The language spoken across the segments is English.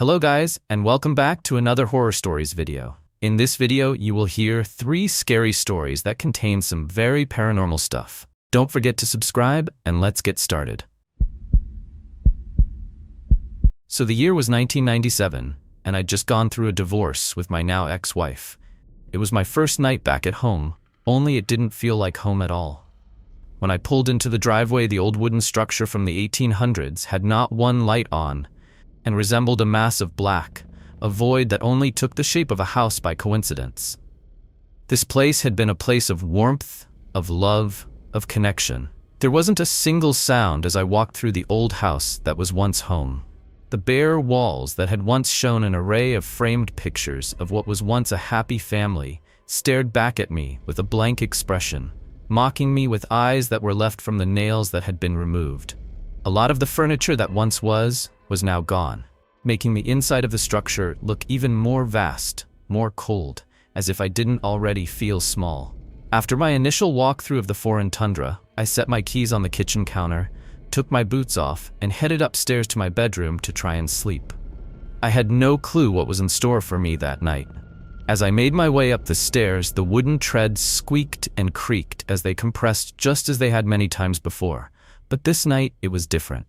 Hello guys, and welcome back to another horror stories video. In this video, you will hear 3 scary stories that contain some very paranormal stuff. Don't forget to subscribe, and let's get started. So the year was 1997, and I'd just gone through a divorce with my now ex-wife. It was my first night back at home, only it didn't feel like home at all. When I pulled into the driveway, the old wooden structure from the 1800s had not one light on, and resembled a mass of black, a void that only took the shape of a house by coincidence. This place had been a place of warmth, of love, of connection. There wasn't a single sound as I walked through the old house that was once home. The bare walls that had once shown an array of framed pictures of what was once a happy family stared back at me with a blank expression, mocking me with eyes that were left from the nails that had been removed. A lot of the furniture that once was now gone, making the inside of the structure look even more vast, more cold, as if I didn't already feel small. After my initial walkthrough of the foreign tundra, I set my keys on the kitchen counter, took my boots off, and headed upstairs to my bedroom to try and sleep. I had no clue what was in store for me that night. As I made my way up the stairs, the wooden treads squeaked and creaked as they compressed just as they had many times before, but this night it was different.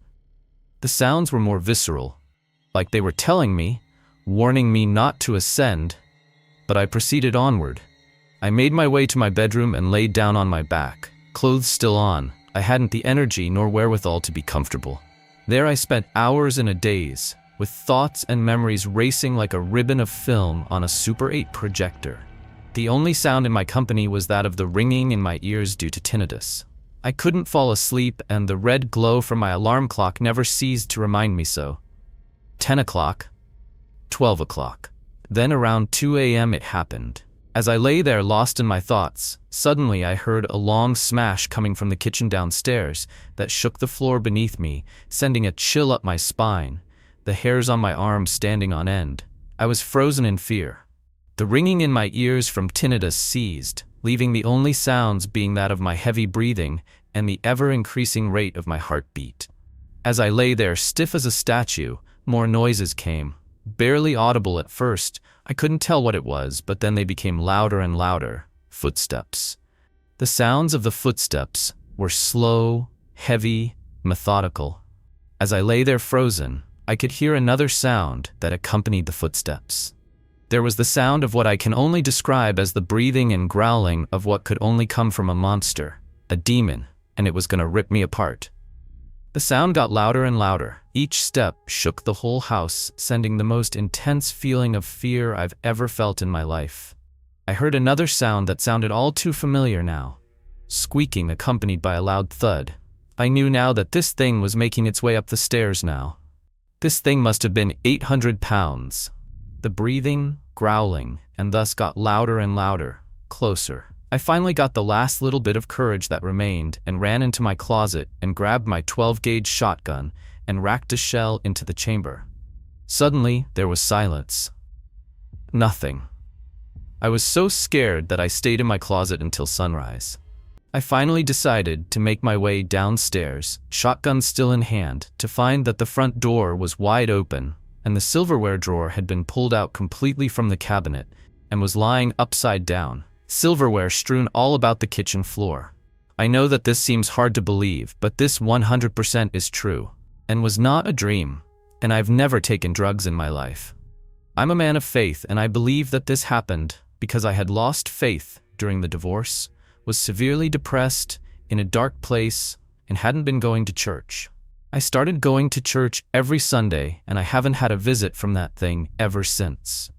The sounds were more visceral, like they were telling me, warning me not to ascend, but I proceeded onward. I made my way to my bedroom and laid down on my back, clothes still on. I hadn't the energy nor wherewithal to be comfortable. There I spent hours in a daze, with thoughts and memories racing like a ribbon of film on a Super 8 projector. The only sound in my company was that of the ringing in my ears due to tinnitus. I couldn't fall asleep, and the red glow from my alarm clock never ceased to remind me so. 10 o'clock, 12 o'clock. Then around 2 a.m. it happened. As I lay there lost in my thoughts, suddenly I heard a long smash coming from the kitchen downstairs that shook the floor beneath me, sending a chill up my spine, the hairs on my arms standing on end. I was frozen in fear. The ringing in my ears from tinnitus ceased, leaving the only sounds being that of my heavy breathing and the ever-increasing rate of my heartbeat. As I lay there stiff as a statue, more noises came. Barely audible at first, I couldn't tell what it was, but then they became louder and louder. Footsteps. The sounds of the footsteps were slow, heavy, methodical. As I lay there frozen, I could hear another sound that accompanied the footsteps. There was the sound of what I can only describe as the breathing and growling of what could only come from a monster, a demon, and it was going to rip me apart. The sound got louder and louder. Each step shook the whole house, sending the most intense feeling of fear I've ever felt in my life. I heard another sound that sounded all too familiar now. Squeaking accompanied by a loud thud. I knew now that this thing was making its way up the stairs now. This thing must have been 800 pounds. The breathing, growling, and thus got louder and louder, closer. I finally got the last little bit of courage that remained and ran into my closet and grabbed my 12-gauge shotgun and racked a shell into the chamber. Suddenly, there was silence. Nothing. I was so scared that I stayed in my closet until sunrise. I finally decided to make my way downstairs, shotgun still in hand, to find that the front door was wide open and the silverware drawer had been pulled out completely from the cabinet and was lying upside down, silverware strewn all about the kitchen floor. I know that this seems hard to believe, but this 100% is true, and was not a dream, and I've never taken drugs in my life. I'm a man of faith, and I believe that this happened because I had lost faith during the divorce, was severely depressed, in a dark place, and hadn't been going to church. I started going to church every Sunday, and I haven't had a visit from that thing ever since.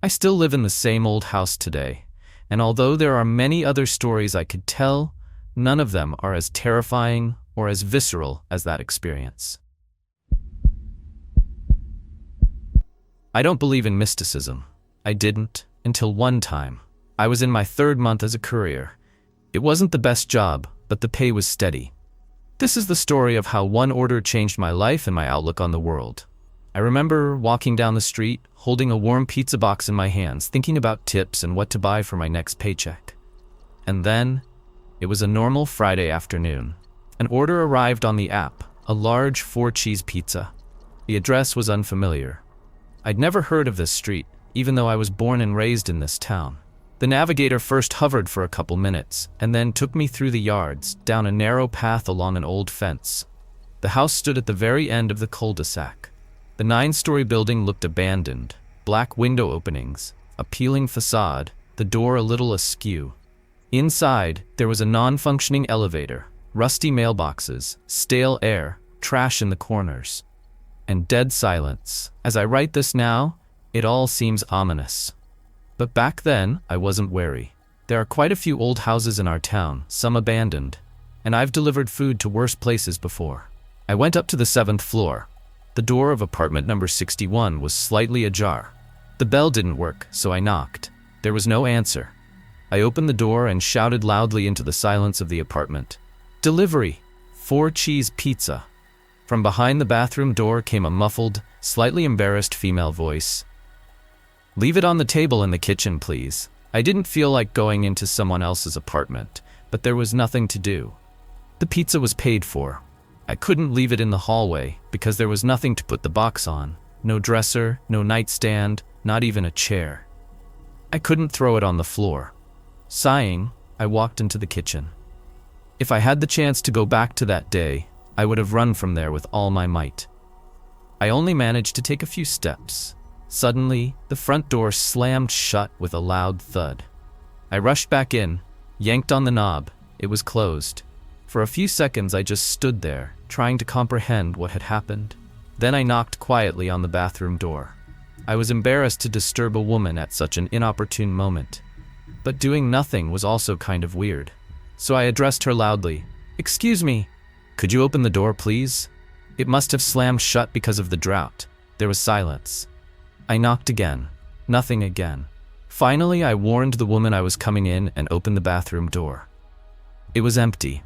I still live in the same old house today, and although there are many other stories I could tell, none of them are as terrifying or as visceral as that experience. I don't believe in mysticism. I didn't until one time. I was in my 3rd month as a courier. It wasn't the best job, but the pay was steady. This is the story of how one order changed my life and my outlook on the world. I remember walking down the street, holding a warm pizza box in my hands, thinking about tips and what to buy for my next paycheck. And then, it was a normal Friday afternoon. An order arrived on the app, a large 4-cheese pizza. The address was unfamiliar, I'd never heard of this street, even though I was born and raised in this town. The navigator first hovered for a couple minutes, and then took me through the yards, down a narrow path along an old fence. The house stood at the very end of the cul-de-sac. The 9-story building looked abandoned. Black window openings, a peeling facade, the door a little askew. Inside, there was a non-functioning elevator, rusty mailboxes, stale air, trash in the corners, and dead silence. As I write this now, it all seems ominous. But back then, I wasn't wary. There are quite a few old houses in our town, some abandoned, and I've delivered food to worse places before. I went up to the 7th floor. The door of apartment number 61 was slightly ajar. The bell didn't work, so I knocked. There was no answer. I opened the door and shouted loudly into the silence of the apartment. "Delivery! 4-cheese pizza." From behind the bathroom door came a muffled, slightly embarrassed female voice. "Leave it on the table in the kitchen, please." I didn't feel like going into someone else's apartment, but there was nothing to do. The pizza was paid for. I couldn't leave it in the hallway because there was nothing to put the box on. No dresser, no nightstand, not even a chair. I couldn't throw it on the floor. Sighing, I walked into the kitchen. If I had the chance to go back to that day, I would have run from there with all my might. I only managed to take a few steps. Suddenly, the front door slammed shut with a loud thud. I rushed back in, yanked on the knob. It was closed. For a few seconds, I just stood there, trying to comprehend what had happened. Then I knocked quietly on the bathroom door. I was embarrassed to disturb a woman at such an inopportune moment. But doing nothing was also kind of weird. So I addressed her loudly. "Excuse me, could you open the door, please?" It must have slammed shut because of the drought. There was silence. I knocked again. Nothing again. Finally, I warned the woman I was coming in and opened the bathroom door. It was empty.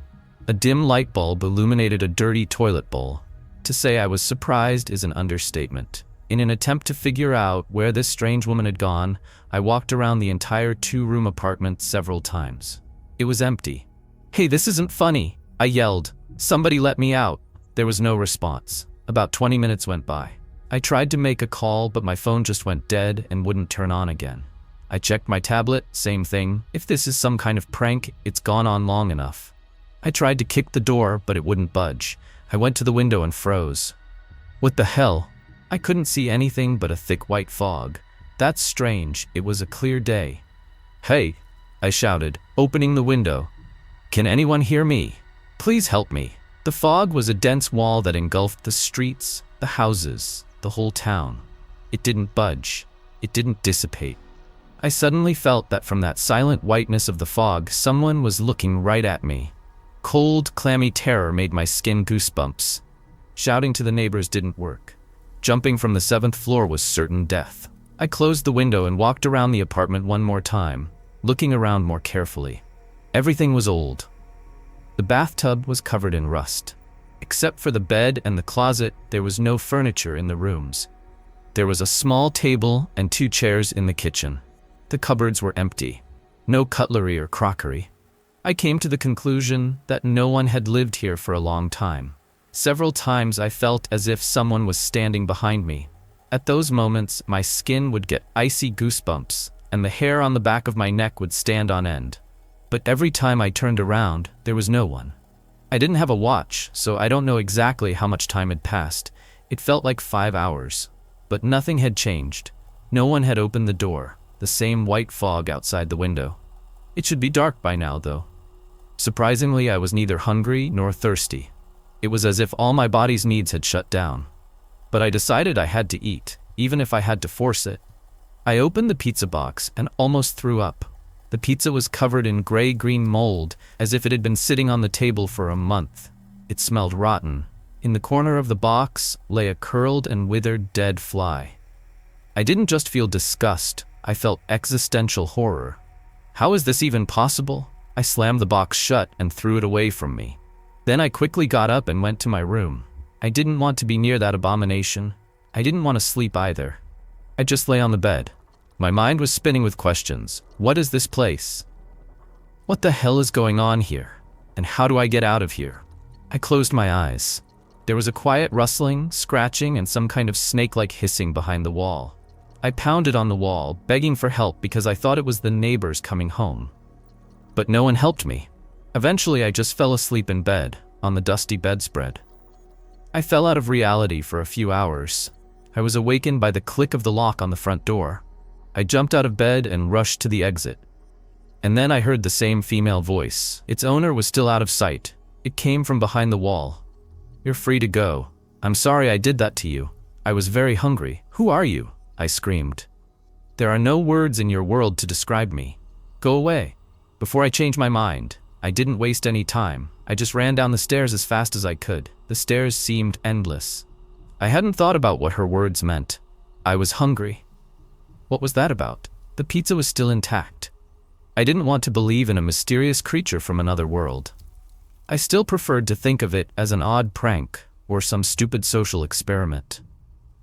A dim light bulb illuminated a dirty toilet bowl. To say I was surprised is an understatement. In an attempt to figure out where this strange woman had gone, I walked around the entire 2-room apartment several times. It was empty. "Hey, this isn't funny," I yelled. "Somebody let me out." There was no response. About 20 minutes went by. I tried to make a call, but my phone just went dead and wouldn't turn on again. I checked my tablet, same thing. If this is some kind of prank, it's gone on long enough. I tried to kick the door, but it wouldn't budge. I went to the window and froze. What the hell? I couldn't see anything but a thick white fog. That's strange, it was a clear day. "Hey," I shouted, opening the window. "Can anyone hear me? Please help me." The fog was a dense wall that engulfed the streets, the houses, the whole town. It didn't budge. It didn't dissipate. I suddenly felt that from that silent whiteness of the fog, someone was looking right at me. Cold, clammy terror made my skin goosebumps. Shouting to the neighbors didn't work. Jumping from the 7th floor was certain death. I closed the window and walked around the apartment one more time, looking around more carefully. Everything was old. The bathtub was covered in rust. Except for the bed and the closet, there was no furniture in the rooms. There was a small table and 2 chairs in the kitchen. The cupboards were empty. No cutlery or crockery. I came to the conclusion that no one had lived here for a long time. Several times I felt as if someone was standing behind me. At those moments, my skin would get icy goosebumps, and the hair on the back of my neck would stand on end. But every time I turned around, there was no one. I didn't have a watch, so I don't know exactly how much time had passed. It felt like 5 hours. But nothing had changed. No one had opened the door, the same white fog outside the window. It should be dark by now, though. Surprisingly, I was neither hungry nor thirsty. It was as if all my body's needs had shut down. But I decided I had to eat, even if I had to force it. I opened the pizza box and almost threw up. The pizza was covered in gray-green mold, as if it had been sitting on the table for a month. It smelled rotten. In the corner of the box lay a curled and withered dead fly. I didn't just feel disgust, I felt existential horror. How is this even possible? I slammed the box shut and threw it away from me. Then I quickly got up and went to my room. I didn't want to be near that abomination. I didn't want to sleep either. I just lay on the bed. My mind was spinning with questions. What is this place? What the hell is going on here? And how do I get out of here? I closed my eyes. There was a quiet rustling, scratching, and some kind of snake-like hissing behind the wall. I pounded on the wall, begging for help because I thought it was the neighbors coming home. But no one helped me. Eventually, I just fell asleep in bed, on the dusty bedspread. I fell out of reality for a few hours. I was awakened by the click of the lock on the front door. I jumped out of bed and rushed to the exit. And then I heard the same female voice. Its owner was still out of sight. It came from behind the wall. "You're free to go. I'm sorry I did that to you. I was very hungry." "Who are you?" I screamed. "There are no words in your world to describe me. Go away." Before I changed my mind, I didn't waste any time. I just ran down the stairs as fast as I could. The stairs seemed endless. I hadn't thought about what her words meant. I was hungry. What was that about? The pizza was still intact. I didn't want to believe in a mysterious creature from another world. I still preferred to think of it as an odd prank or some stupid social experiment.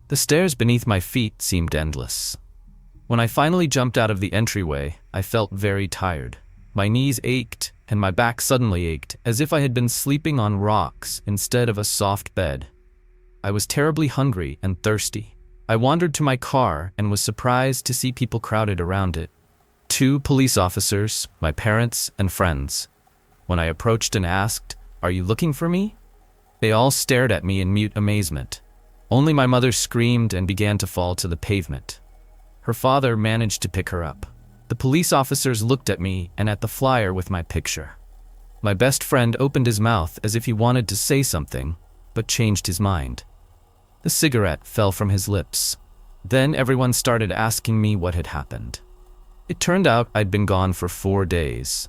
The stairs beneath my feet seemed endless. When I finally jumped out of the entryway, I felt very tired. My knees ached, and my back suddenly ached, as if I had been sleeping on rocks instead of a soft bed. I was terribly hungry and thirsty. I wandered to my car and was surprised to see people crowded around it. 2 police officers, my parents, and friends. When I approached and asked, "Are you looking for me?" they all stared at me in mute amazement. Only my mother screamed and began to fall to the pavement. Her father managed to pick her up. The police officers looked at me and at the flyer with my picture. My best friend opened his mouth as if he wanted to say something, but changed his mind. The cigarette fell from his lips. Then everyone started asking me what had happened. It turned out I'd been gone for 4 days.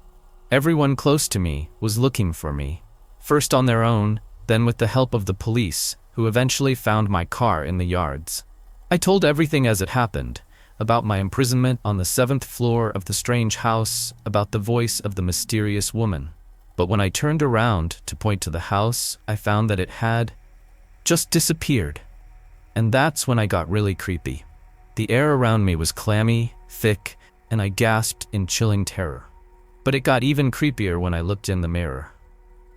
Everyone close to me was looking for me, first on their own, then with the help of the police, who eventually found my car in the yards. I told everything as it happened, about my imprisonment on the 7th floor of the strange house, about the voice of the mysterious woman. But when I turned around to point to the house, I found that it had just disappeared. And that's when I got really creepy. The air around me was clammy, thick, and I gasped in chilling terror. But it got even creepier when I looked in the mirror.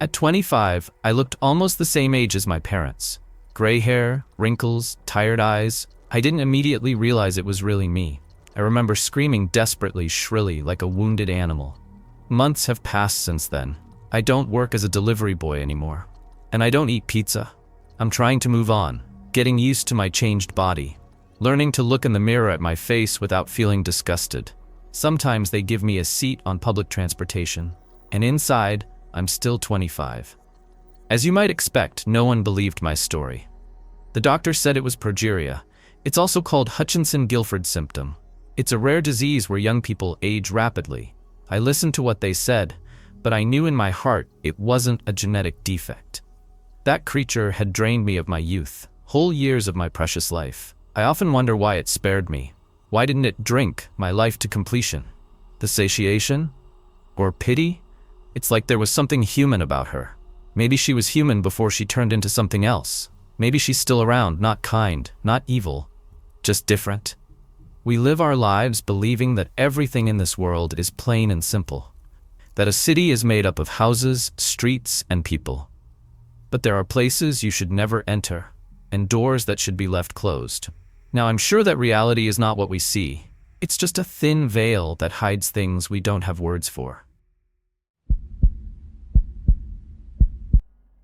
At 25, I looked almost the same age as my parents. Gray hair, wrinkles, tired eyes. I didn't immediately realize it was really me. I remember screaming desperately, shrilly, like a wounded animal. Months have passed since then. I don't work as a delivery boy anymore. And I don't eat pizza. I'm trying to move on, getting used to my changed body, learning to look in the mirror at my face without feeling disgusted. Sometimes they give me a seat on public transportation, and inside, I'm still 25. As you might expect, no one believed my story. The doctor said it was progeria. It's also called Hutchinson-Gilford symptom. It's a rare disease where young people age rapidly. I listened to what they said, but I knew in my heart it wasn't a genetic defect. That creature had drained me of my youth, whole years of my precious life. I often wonder why it spared me. Why didn't it drink my life to completion? The satiation? Or pity? It's like there was something human about her. Maybe she was human before she turned into something else. Maybe she's still around, not kind, not evil, just different. We live our lives believing that everything in this world is plain and simple. That a city is made up of houses, streets, and people. But there are places you should never enter, and doors that should be left closed. Now, I'm sure that reality is not what we see. It's just a thin veil that hides things we don't have words for.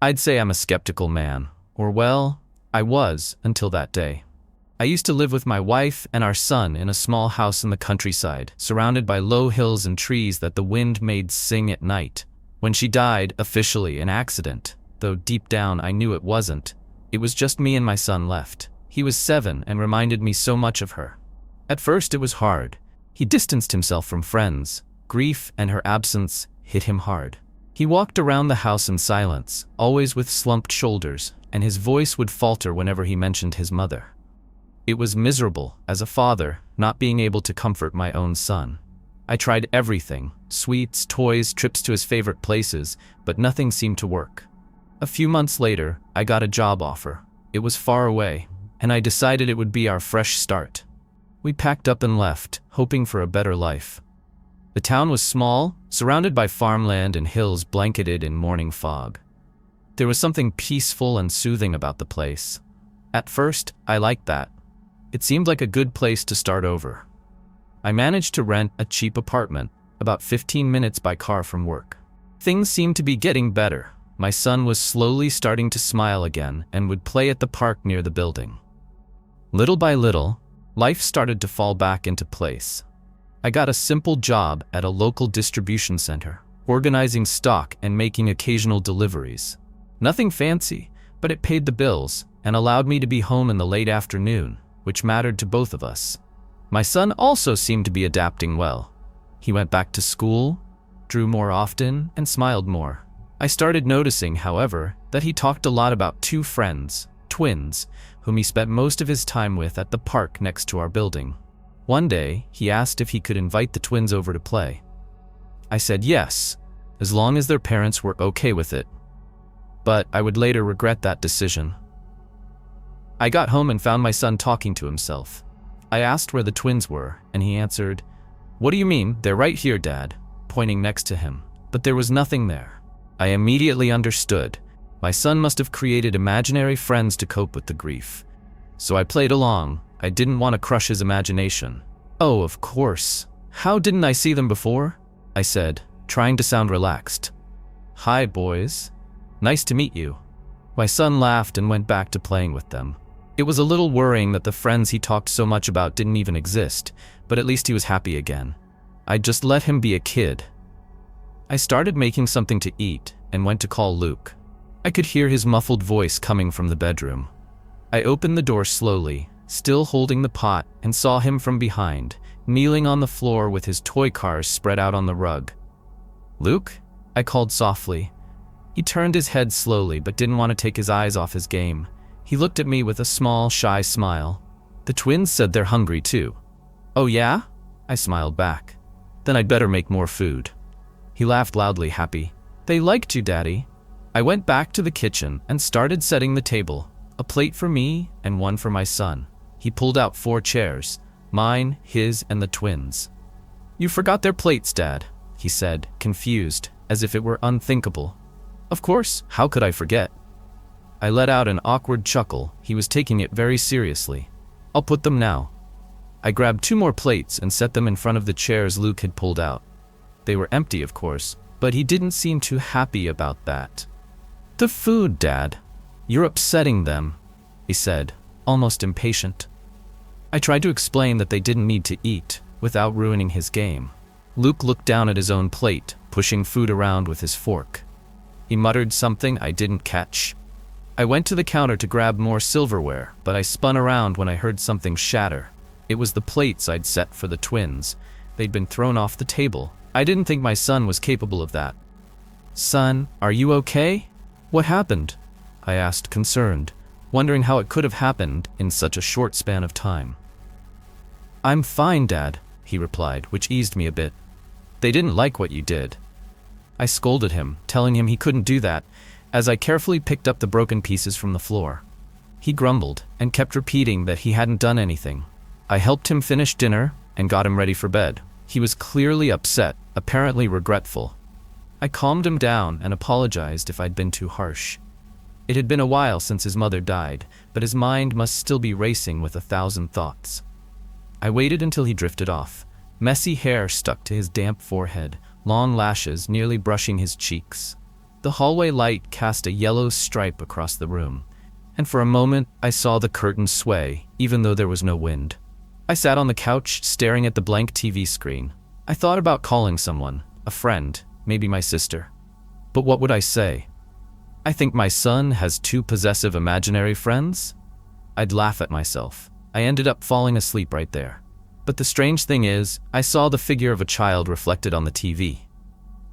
I'd say I'm a skeptical man, or well, I was until that day. I used to live with my wife and our son in a small house in the countryside, surrounded by low hills and trees that the wind made sing at night. When she died, officially an accident, though deep down I knew it wasn't, it was just me and my son left. He was 7 and reminded me so much of her. At first it was hard. He distanced himself from friends. Grief and her absence hit him hard. He walked around the house in silence, always with slumped shoulders, and his voice would falter whenever he mentioned his mother. It was miserable, as a father, not being able to comfort my own son. I tried everything, sweets, toys, trips to his favorite places, but nothing seemed to work. A few months later, I got a job offer. It was far away, and I decided it would be our fresh start. We packed up and left, hoping for a better life. The town was small, surrounded by farmland and hills blanketed in morning fog. There was something peaceful and soothing about the place. At first, I liked that. It seemed like a good place to start over. I managed to rent a cheap apartment, about 15 minutes by car from work. Things seemed to be getting better. My son was slowly starting to smile again and would play at the park near the building. Little by little, life started to fall back into place. I got a simple job at a local distribution center, organizing stock and making occasional deliveries. Nothing fancy, but it paid the bills and allowed me to be home in the late afternoon, which mattered to both of us. My son also seemed to be adapting well. He went back to school, drew more often, and smiled more. I started noticing, however, that he talked a lot about two friends, twins, whom he spent most of his time with at the park next to our building. One day, he asked if he could invite the twins over to play. I said yes, as long as their parents were okay with it. But I would later regret that decision. I got home and found my son talking to himself. I asked where the twins were, and he answered, "What do you mean? They're right here, Dad," pointing next to him. But there was nothing there. I immediately understood. My son must have created imaginary friends to cope with the grief. So I played along. I didn't want to crush his imagination. "Oh, of course. How didn't I see them before?" I said, trying to sound relaxed. "Hi, boys. Nice to meet you." My son laughed and went back to playing with them. It was a little worrying that the friends he talked so much about didn't even exist, but at least he was happy again. I'd just let him be a kid. I started making something to eat and went to call Luke. I could hear his muffled voice coming from the bedroom. I opened the door slowly, still holding the pot, and saw him from behind, kneeling on the floor with his toy cars spread out on the rug. "Luke?" I called softly. He turned his head slowly but didn't want to take his eyes off his game. He looked at me with a small, shy smile. "The twins said they're hungry too." "Oh yeah?" I smiled back. "Then I'd better make more food." He laughed loudly, happy. "They liked you, Daddy." I went back to the kitchen and started setting the table, a plate for me and one for my son. He pulled out 4 chairs, mine, his, and the twins. "You forgot their plates, Dad," he said, confused, as if it were unthinkable. "Of course, how could I forget?" I let out an awkward chuckle. He was taking it very seriously. "I'll put them now." I grabbed 2 more plates and set them in front of the chairs Luke had pulled out. They were empty, of course, but he didn't seem too happy about that. "The food, Dad. You're upsetting them," he said, almost impatient. I tried to explain that they didn't need to eat, without ruining his game. Luke looked down at his own plate, pushing food around with his fork. He muttered something I didn't catch. I went to the counter to grab more silverware, but I spun around when I heard something shatter. It was the plates I'd set for the twins. They'd been thrown off the table. I didn't think my son was capable of that. "Son, are you okay? What happened?" I asked, concerned, wondering how it could have happened in such a short span of time. "I'm fine, Dad," he replied, which eased me a bit. "They didn't like what you did." I scolded him, telling him he couldn't do that, as I carefully picked up the broken pieces from the floor. He grumbled and kept repeating that he hadn't done anything. I helped him finish dinner and got him ready for bed. He was clearly upset, apparently regretful. I calmed him down and apologized if I'd been too harsh. It had been a while since his mother died, but his mind must still be racing with 1,000 thoughts. I waited until he drifted off. Messy hair stuck to his damp forehead, long lashes nearly brushing his cheeks. The hallway light cast a yellow stripe across the room, and for a moment I saw the curtains sway, even though there was no wind. I sat on the couch, staring at the blank TV screen. I thought about calling someone, a friend, maybe my sister. But what would I say? I think my son has 2 possessive imaginary friends? I'd laugh at myself. I ended up falling asleep right there. But the strange thing is, I saw the figure of a child reflected on the TV.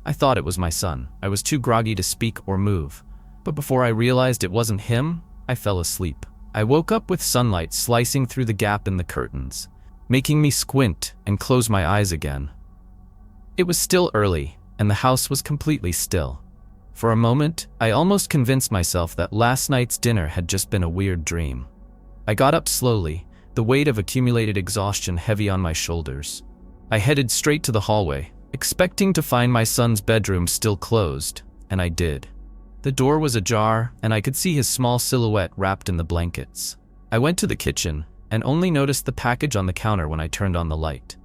I thought it was my son. I was too groggy to speak or move. But before I realized it wasn't him, I fell asleep. I woke up with sunlight slicing through the gap in the curtains, making me squint and close my eyes again. It was still early, and the house was completely still. For a moment, I almost convinced myself that last night's dinner had just been a weird dream. I got up slowly, the weight of accumulated exhaustion heavy on my shoulders. I headed straight to the hallway, expecting to find my son's bedroom still closed, and I did. The door was ajar, and I could see his small silhouette wrapped in the blankets. I went to the kitchen and only noticed the package on the counter when I turned on the light.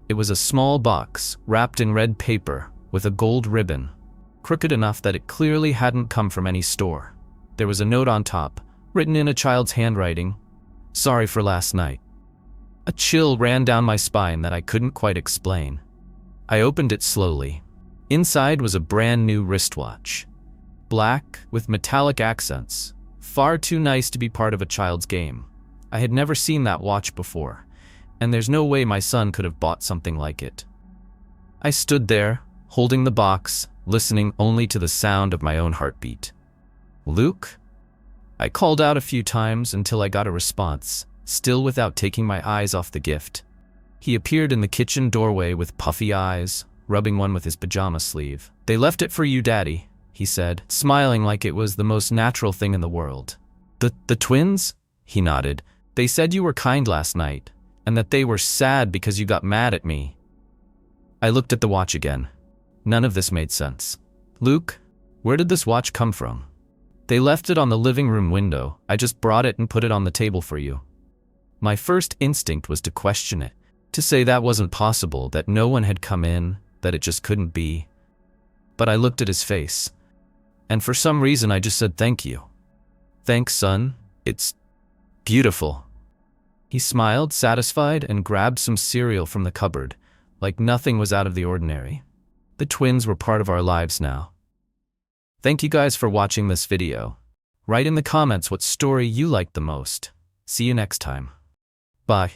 It was a small box, wrapped in red paper, with a gold ribbon, crooked enough that it clearly hadn't come from any store. There was a note on top, written in a child's handwriting, "Sorry for last night." A chill ran down my spine that I couldn't quite explain. I opened it slowly. Inside was a brand new wristwatch. Black, with metallic accents. Far too nice to be part of a child's game. I had never seen that watch before, and there's no way my son could have bought something like it. I stood there, holding the box, listening only to the sound of my own heartbeat. "Luke?" I called out a few times until I got a response, still without taking my eyes off the gift. He appeared in the kitchen doorway with puffy eyes, rubbing one with his pajama sleeve. "They left it for you, Daddy," he said, smiling like it was the most natural thing in the world. The twins?" He nodded. "They said you were kind last night, and that they were sad because you got mad at me." I looked at the watch again. None of this made sense. "Luke, where did this watch come from?" "They left it on the living room window. I just brought it and put it on the table for you." My first instinct was to question it, to say that wasn't possible, that no one had come in, that it just couldn't be. But I looked at his face, and for some reason I just said thank you. "Thanks, son. It's beautiful." He smiled, satisfied, and grabbed some cereal from the cupboard, like nothing was out of the ordinary. The twins were part of our lives now. Thank you guys for watching this video. Write in the comments what story you liked the most. See you next time. Bye.